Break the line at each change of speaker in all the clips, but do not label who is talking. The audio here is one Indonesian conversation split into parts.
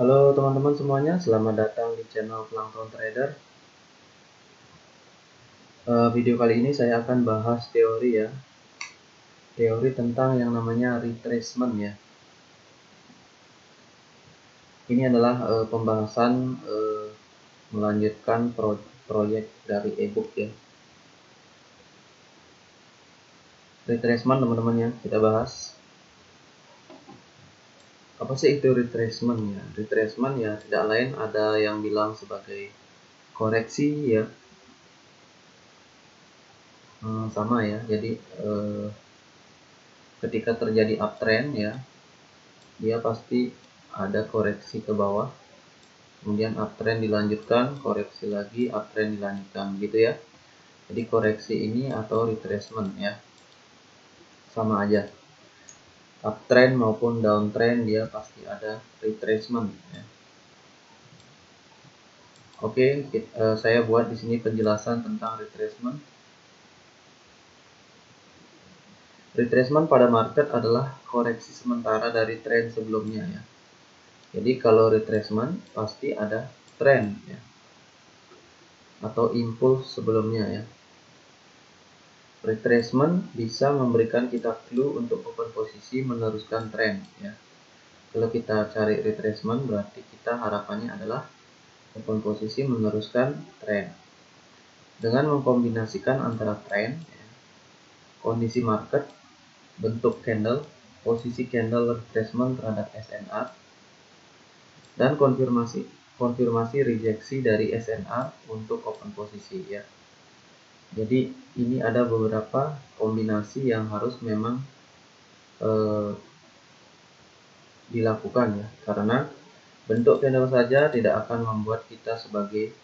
Halo teman-teman semuanya, selamat datang di channel Plankton Trader. Video kali ini saya akan bahas teori ya, teori tentang yang namanya retracement ya. Ini adalah pembahasan melanjutkan proyek dari ebook ya. Retracement teman-teman ya, kita bahas. Apa sih itu retracement ya? Retracement ya tidak lain ada yang bilang sebagai koreksi ya. Sama ya, jadi ketika terjadi uptrend ya, dia pasti ada koreksi ke bawah, kemudian uptrend dilanjutkan, koreksi lagi, uptrend dilanjutkan gitu ya. Jadi koreksi ini atau retracement ya, sama aja, uptrend maupun downtrend dia pasti ada retracement ya. Oke, saya buat di sini penjelasan tentang retracement. Retracement pada market adalah koreksi sementara dari tren sebelumnya ya. Jadi kalau retracement pasti ada tren ya, atau impuls sebelumnya ya. Retracement bisa memberikan kita clue untuk open posisi meneruskan tren ya. Kalau kita cari retracement berarti kita harapannya adalah open posisi meneruskan tren. Dengan mengkombinasikan antara tren ya, kondisi market, bentuk candle, posisi candle retracement terhadap SNR, dan konfirmasi rejeksi dari SNR untuk open posisi ya. Jadi ini ada beberapa kombinasi yang harus memang dilakukan ya, karena bentuk candle saja tidak akan membuat kita sebagai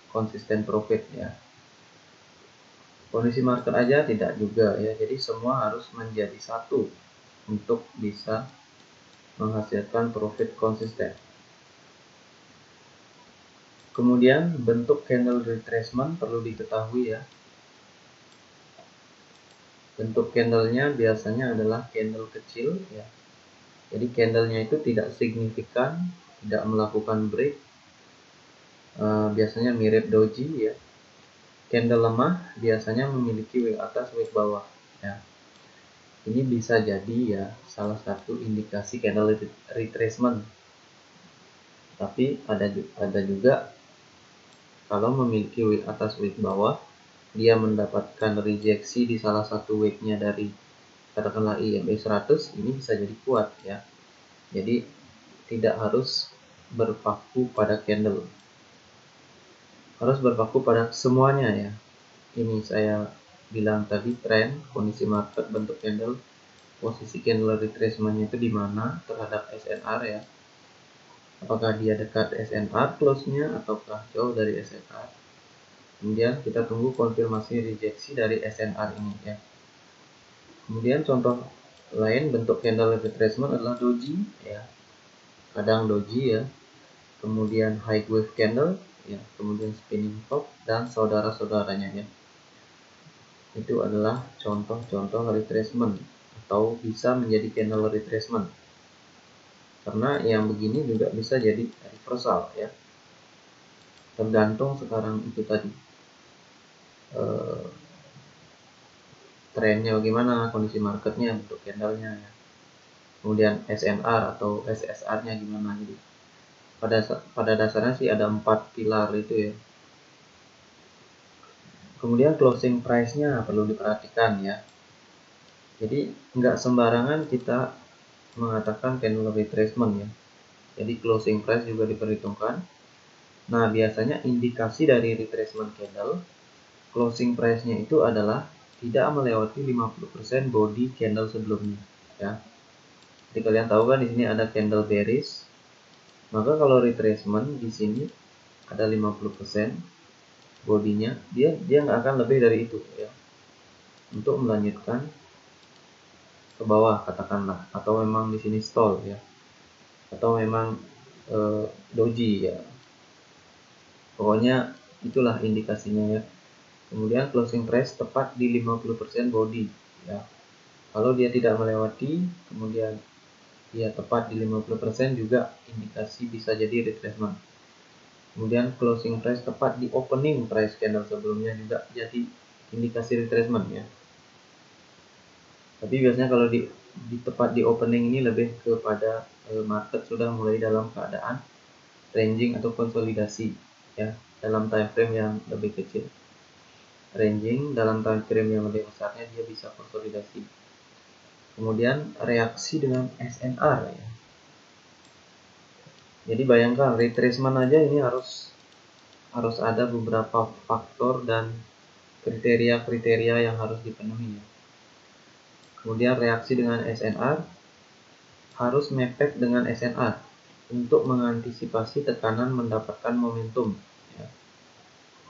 konsisten profit ya. Kondisi market aja tidak juga ya, jadi semua harus menjadi satu untuk bisa menghasilkan profit konsisten. Kemudian bentuk candle retracement perlu diketahui ya. Bentuk candlenya biasanya adalah candle kecil ya. Jadi candlenya itu tidak signifikan, tidak melakukan break. Biasanya mirip doji ya. Candle lemah biasanya memiliki wick atas, wick bawah ya. Ini bisa jadi ya salah satu indikasi candle retracement. Tapi ada juga kalau memiliki wick atas, wick bawah, dia mendapatkan rejeksi di salah satu wicknya dari katakanlah IMA 100, ini bisa jadi kuat ya. Jadi tidak harus berpaku pada candle, harus berpaku pada semuanya ya. Ini saya bilang tadi tren, kondisi market, bentuk candle, posisi candle retracementnya itu di mana terhadap SNR ya. Apakah dia dekat SNR close-nya ataukah jauh dari SNR. Kemudian kita tunggu konfirmasi rejeksi dari SNR ini ya. Kemudian contoh lain bentuk candle retracement adalah doji ya. Kadang doji ya. Kemudian high wave candle ya, kemudian spinning top dan saudara-saudaranya ya. Itu adalah contoh-contoh retracement atau bisa menjadi candle retracement. Karena yang begini juga bisa jadi reversal ya. Tergantung sekarang itu tadi trennya bagaimana, kondisi marketnya, bentuk candlenya ya. Kemudian SNR atau SSR-nya gimana. Jadi pada dasarnya sih ada 4 pilar itu ya. Kemudian closing price-nya perlu diperhatikan ya. Jadi nggak sembarangan kita mengatakan candle retracement ya. Jadi closing price juga diperhitungkan. Nah biasanya indikasi dari retracement candle, closing price-nya itu adalah tidak melewati 50% body candle sebelumnya ya. Jadi kalian tahu kan di sini ada candle bearish. Maka kalau retracement di sini ada 50% bodinya, dia nggak akan lebih dari itu ya. Untuk melanjutkan ke bawah katakanlah, atau memang di sini stall ya. Atau memang doji ya. Pokoknya itulah indikasinya ya. Kemudian closing price tepat di 50% body ya. Kalau dia tidak melewati, kemudian dia tepat di 50% juga indikasi bisa jadi retracement. Kemudian closing price tepat di opening price candle sebelumnya juga jadi indikasi retracement ya. Tapi biasanya kalau di tepat di opening ini lebih kepada market sudah mulai dalam keadaan ranging atau konsolidasi ya, dalam time frame yang lebih kecil. Ranging dalam time frame yang lebih besarnya dia bisa konsolidasi. Kemudian reaksi dengan SNR ya. Jadi bayangkan retracement aja ini harus ada beberapa faktor dan kriteria-kriteria yang harus dipenuhi ya. Kemudian reaksi dengan SNR harus mepet dengan SNR untuk mengantisipasi tekanan mendapatkan momentum ya.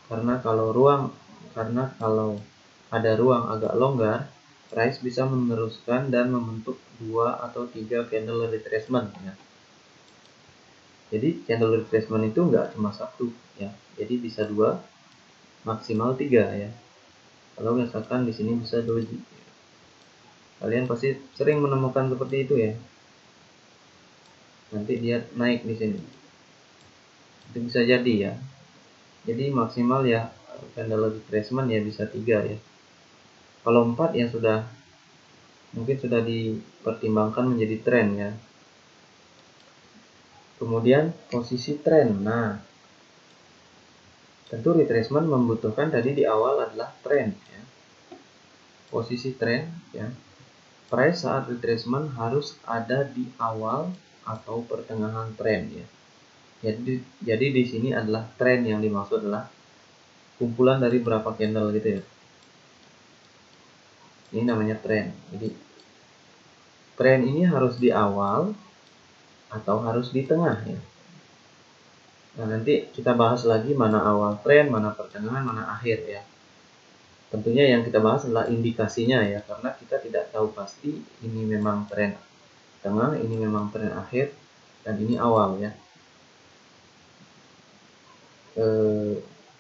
Karena kalau ada ruang agak longgar, price bisa meneruskan dan membentuk 2 atau 3 candle retracement ya. Jadi candle retracement itu enggak cuma satu ya. Jadi bisa 2 maksimal 3 ya. Kalau misalkan di sini bisa doji. Kalian pasti sering menemukan seperti itu ya. Nanti dia naik di sini. Itu bisa jadi ya. Jadi maksimal ya candle retracement ya bisa 3 ya. Kalau 4 ya mungkin sudah dipertimbangkan menjadi tren ya. Kemudian posisi tren. Nah, tentu retracement membutuhkan tadi di awal adalah tren ya. Posisi tren ya. Price saat retracement harus ada di awal atau pertengahan tren ya. Jadi di sini adalah tren yang dimaksud adalah kumpulan dari berapa candle gitu ya. Ini namanya tren. Jadi tren ini harus di awal atau harus di tengah ya. Nah, nanti kita bahas lagi mana awal tren, mana pertengahan, mana akhir ya. Tentunya yang kita bahas adalah indikasinya ya, karena kita tidak tahu pasti ini memang tren tengah, ini memang tren akhir, dan ini awal ya.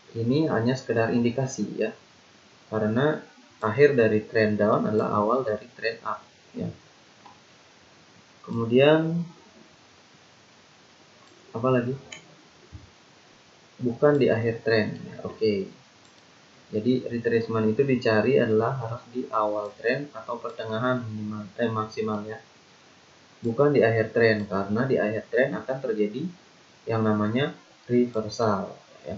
Ini hanya sekedar indikasi ya, karena akhir dari trend down adalah awal dari trend up ya. Kemudian apa lagi? Bukan di akhir trend ya. Oke. Jadi retracement itu dicari adalah harus di awal trend atau pertengahan maksimal ya. Bukan di akhir trend, karena di akhir trend akan terjadi yang namanya reversal ya.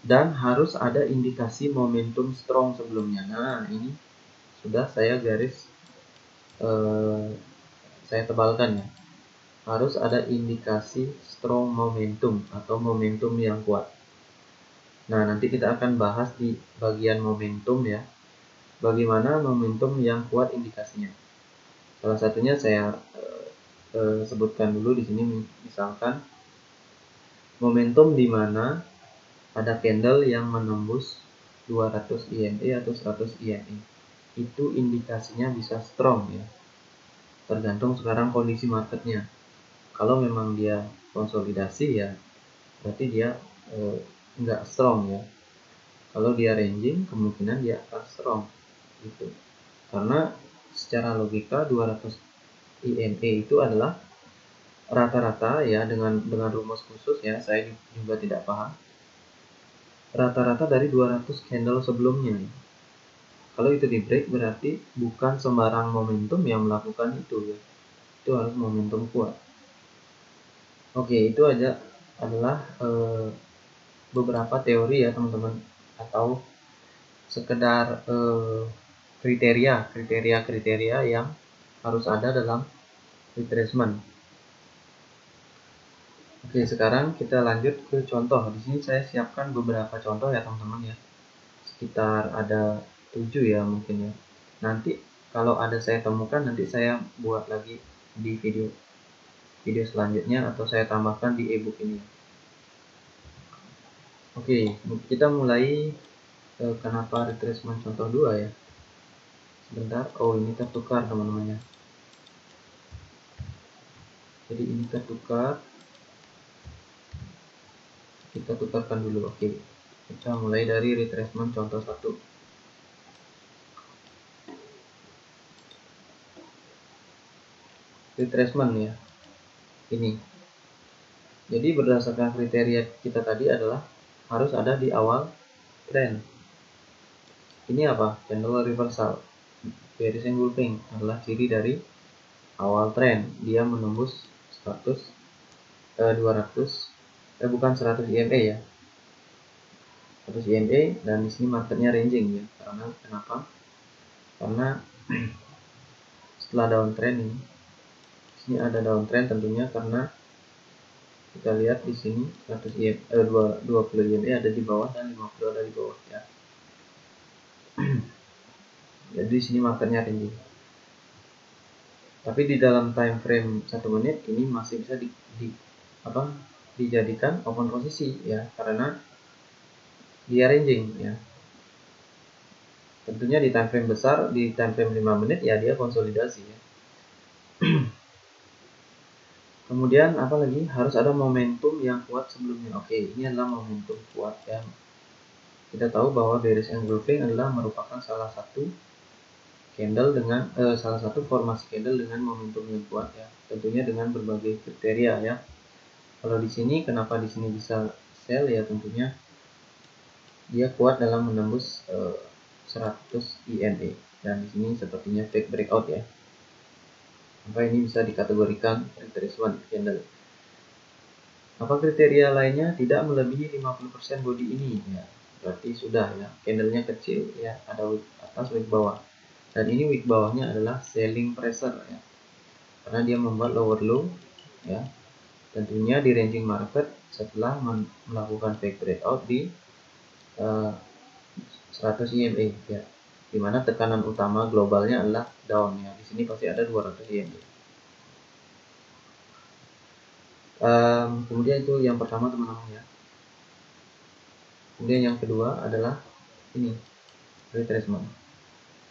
Dan harus ada indikasi momentum strong sebelumnya. Nah, ini sudah saya saya tebalkan ya. Harus ada indikasi strong momentum atau momentum yang kuat. Nah, nanti kita akan bahas di bagian momentum ya. Bagaimana momentum yang kuat indikasinya. Salah satunya saya sebutkan dulu di sini, misalkan momentum di mana ada candle yang menembus 200 IMA atau 100 IMA. Itu indikasinya bisa strong ya. Tergantung sekarang kondisi marketnya. Kalau memang dia konsolidasi ya berarti dia enggak strong ya. Kalau dia ranging kemungkinan dia akan strong gitu. Karena secara logika 200 IMA itu adalah rata-rata ya, dengan rumus khusus ya, saya juga tidak paham. Rata-rata dari 200 candle sebelumnya. Kalau itu di break berarti bukan sembarang momentum yang melakukan itu ya. Itu harus momentum kuat. Oke, itu aja adalah beberapa teori ya teman-teman, atau sekedar kriteria yang harus ada dalam retracement. Oke, sekarang kita lanjut ke contoh. Di sini saya siapkan beberapa contoh ya teman-teman ya. Sekitar ada 7 ya mungkin ya. Nanti kalau ada saya temukan nanti saya buat lagi di video selanjutnya atau saya tambahkan di ebook ini. Oke, kita mulai kenapa retracement contoh 2 ya. Sebentar, oh ini tertukar teman-teman ya. Jadi ini tertukar. Kita tukarkan dulu. Oke. Kita mulai dari retracement contoh 1. retracement ya, ini. Jadi berdasarkan kriteria kita tadi adalah harus ada di awal trend. Ini apa? Candle reversal. Bearish engulfing adalah ciri dari awal trend. Dia menembus 200 bukan 100 EMA ya. 100 EMA, dan di sini marketnya ranging ya. Karena kenapa? Karena setelah downtrend ini, di sini ada downtrend tentunya karena kita lihat di sini 100 EMA, 20 EMA ada di bawah dan 50 ada di bawah ya. Jadi di sini marketnya ranging. Tapi di dalam time frame 1 menit ini masih bisa dijadikan open posisi ya, karena dia ranging ya. Tentunya di time frame besar, di time frame 5 menit ya dia konsolidasi ya. Kemudian apalagi harus ada momentum yang kuat sebelumnya. Oke, ini adalah momentum kuat ya. Kita tahu bahwa bearish engulfing adalah merupakan salah satu candle dengan salah satu formasi candle dengan momentum yang kuat ya. Tentunya dengan berbagai kriteria ya. Kalau di sini, kenapa di sini bisa sell ya, tentunya dia kuat dalam menembus 100 EMA, dan di sini sepertinya fake breakout ya. Maka ini bisa dikategorikan retracement candle. Apa kriteria lainnya? Tidak melebihi 50% body ini ya. Berarti sudah ya, candlenya kecil ya, ada wick atas, wick bawah. Dan ini wick bawahnya adalah selling pressure ya. Karena dia membuat lower low ya. Tentunya di ranging market setelah melakukan fake breakout di 100 EMA ya. Dimana tekanan utama globalnya adalah down ya. Di sini pasti ada 200 EMA. Kemudian itu yang pertama teman-teman ya. Kemudian yang kedua adalah ini, retracement.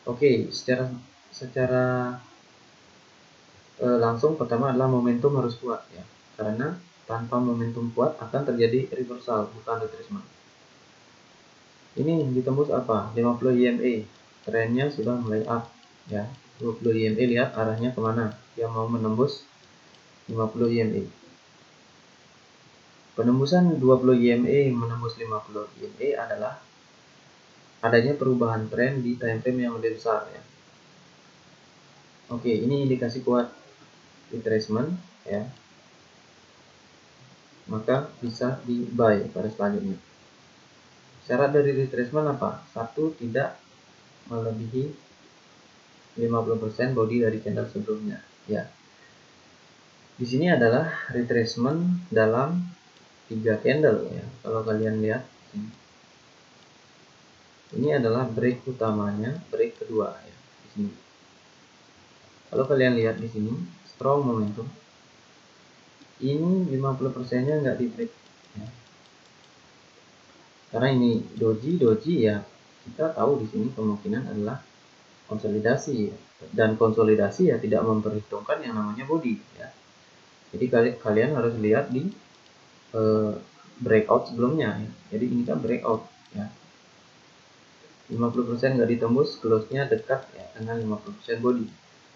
Oke, secara langsung pertama adalah momentum harus kuat ya. Karena tanpa momentum kuat akan terjadi reversal, bukan retracement. Ini ditembus apa? 50 EMA. Trennya sudah mulai up ya. 20 EMA, lihat arahnya kemana, dia mau menembus 50 EMA. Penembusan 20 EMA menembus 50 EMA adalah adanya perubahan tren di time frame yang lebih besar ya. Oke, ini indikasi kuat retracement ya. Maka bisa di buy pada selanjutnya. Syarat dari retracement apa? Satu, tidak melebihi 50% body dari candle sebelumnya ya. Di sini adalah retracement dalam 3 candle ya. Kalau kalian lihat ini adalah break utamanya, break kedua ya di sini. Kalau kalian lihat di sini strong momentum. Ini 50%-nya nggak di break ya. Karena ini doji ya, kita tahu di sini kemungkinan adalah konsolidasi ya. Dan konsolidasi ya tidak memperhitungkan yang namanya body ya. Jadi kalian harus lihat di breakout sebelumnya ya. Jadi ini kan breakout ya. 50% nggak ditembus, close-nya dekat ya dengan 50% body.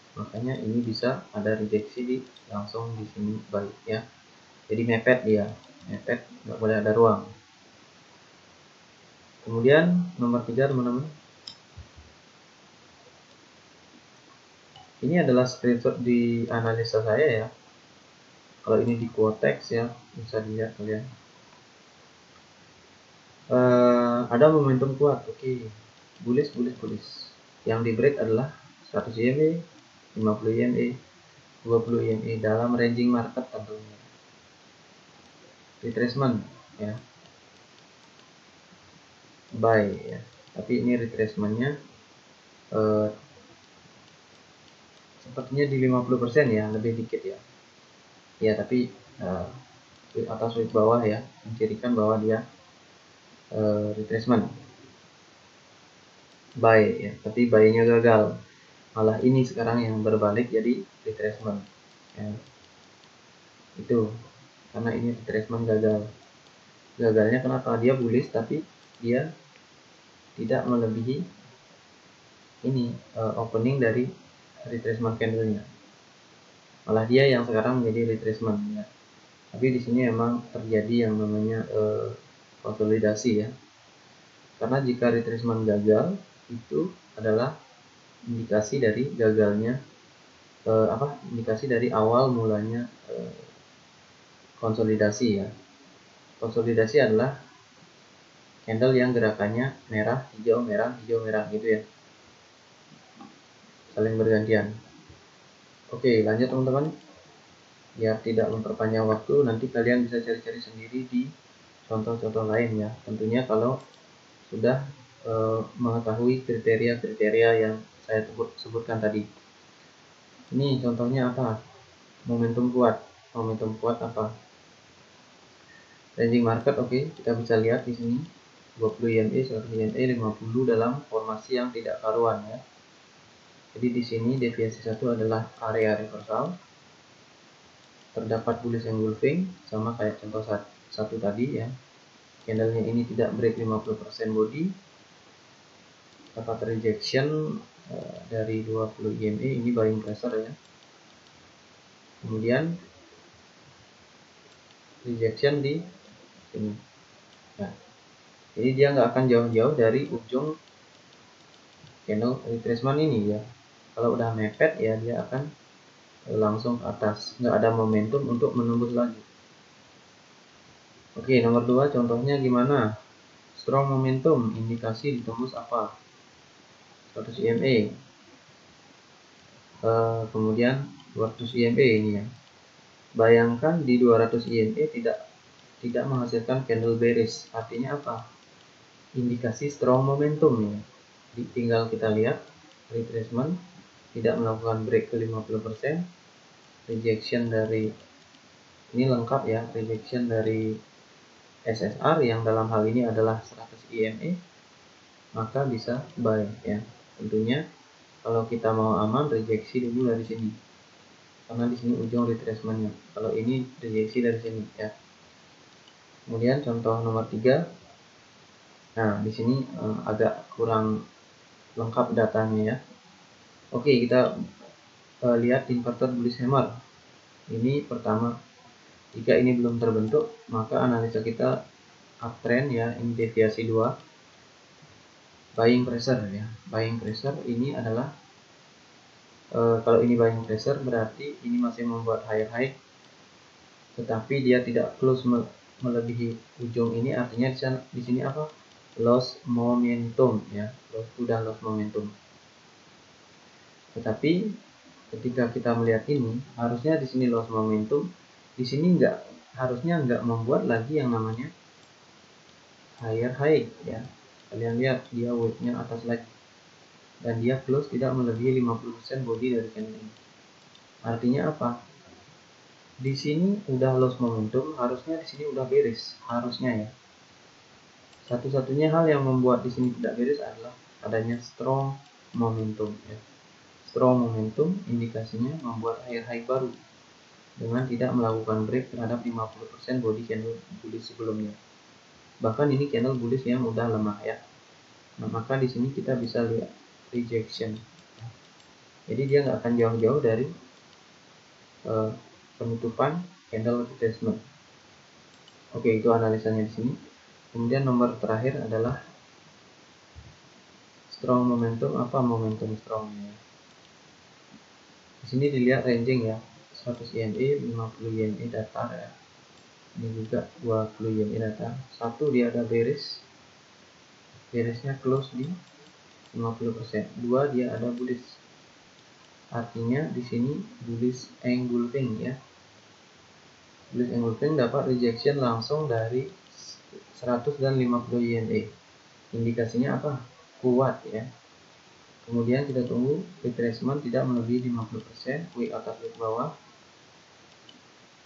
Makanya ini bisa ada rejeksi langsung di sini baik ya. Jadi mepet dia, mepet, nggak boleh ada ruang. Kemudian nomor 3 teman-teman. Ini adalah screenshot di analisa saya ya. Kalau ini di Quotex ya, bisa dilihat kalian. Ada momentum kuat, oke. Bullish. Yang di break adalah 100 EMA, 50 EMA, 20 EMA dalam ranging market tentunya. Retracement ya. Buy ya. Tapi ini retracementnya sepertinya di 50% ya, lebih dikit ya. Ya, tapi atas wick bawah ya, mencirikan bahwa dia retracement. Buy ya, tapi buy-nya gagal. Malah ini sekarang yang berbalik jadi retracement ya. Itu karena ini retracement gagal. Gagalnya kenapa? Dia bullish tapi dia tidak melebihi ini opening dari retracement candle-nya. malah dia yang sekarang menjadi retracement ya. Tapi di sini memang terjadi yang namanya konsolidasi ya. Karena jika retracement gagal, itu adalah indikasi dari gagalnya indikasi dari awal mulanya konsolidasi ya. Konsolidasi adalah candle yang gerakannya merah, hijau, merah gitu ya. Saling bergantian. Oke, lanjut teman-teman. Biar tidak memperpanjang waktu, nanti kalian bisa cari-cari sendiri di contoh-contoh lain ya. Tentunya kalau sudah mengetahui kriteria-kriteria yang saya sebutkan tadi. Ini contohnya apa? Momentum kuat. Momentum kuat apa? Ranging market, oke, kita bisa lihat di sini 20 YME, 100 YME, 50 dalam formasi yang tidak karuan ya. Jadi di sini deviasi 1 adalah area reversal. Terdapat bullish engulfing sama kayak contoh satu tadi ya. Candlenya ini tidak break 50% body. Dapat rejection dari 20 YME, ini buying pressure ya. Kemudian rejection di sini. Nah, jadi dia nggak akan jauh-jauh dari ujung candle retracement ini ya. Kalau udah mepet ya dia akan langsung ke atas, nggak ada momentum untuk menembus lagi. Oke, nomor 2 contohnya gimana? Strong momentum, indikasi ditembus apa? 100 EMA. Kemudian 200 EMA ini ya. Bayangkan di 200 EMA tidak menghasilkan candle bearish. Artinya apa? Indikasi strong momentum ya. Tinggal kita lihat retracement tidak melakukan break ke 50%, rejection dari ini lengkap ya, rejection dari SSR yang dalam hal ini adalah 100 EMA, maka bisa buy ya. Tentunya kalau kita mau aman, rejeksi dulu dari sini, karena di sini ujung retracementnya. Kalau ini rejeksi dari sini ya. Kemudian contoh nomor 3, nah di sini agak kurang lengkap datanya ya. Oke, kita lihat inverted bullish hammer. Ini pertama, jika ini belum terbentuk, maka analisa kita uptrend ya, ini deviasi 2, buying pressure ya. Buying pressure ini adalah kalau ini buying pressure berarti ini masih membuat higher high, tetapi dia tidak close melebihi ujung ini, artinya di sini apa? Loss momentum ya. Sudah loss momentum. Tetapi ketika kita melihat ini, harusnya di sini loss momentum, di sini harusnya nggak membuat lagi yang namanya higher high ya. Kalian lihat dia weight-nya atas lagi, dan dia close tidak melebihi 50% body dari candle ini. Artinya apa? Di sini udah loss momentum, harusnya di sini udah bearish, harusnya ya. Satu-satunya hal yang membuat di sini tidak bearish adalah adanya strong momentum ya. Strong momentum indikasinya membuat higher high baru dengan tidak melakukan break terhadap 50% body candle bullish sebelumnya. Bahkan ini candle bullish yang udah lemah ya. Nah, maka di sini kita bisa lihat rejection. Jadi dia nggak akan jauh-jauh dari penutupan candle retracement. Oke, itu analisanya di sini. Kemudian nomor terakhir adalah strong momentum. Apa momentum strongnya? Di sini dilihat ranging ya, 100 EMA, 50 EMA datar ya. Ini juga 20 EMA datar. Satu dia ada bearish, bearishnya close di 50%. Dua dia ada bullish. Artinya di sini bullish engulfing ya. Bullish engulfing dapat rejection langsung dari 100 dan 50 EMA. Indikasinya apa? Kuat ya. Kemudian kita tunggu retracement tidak melebihi 50%, wick atas wick bawah.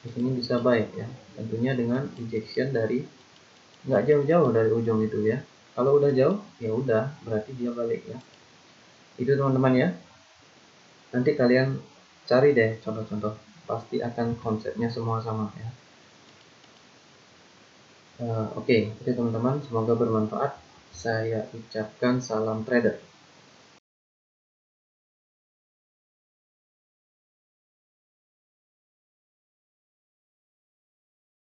Di sini bisa buy ya. Tentunya dengan rejection dari nggak jauh-jauh dari ujung itu ya. Kalau udah jauh ya udah, berarti dia balik ya. Itu teman-teman ya. Nanti kalian cari deh contoh-contoh, pasti akan konsepnya semua sama ya. Oke, itu teman-teman, semoga bermanfaat. Saya ucapkan salam trader.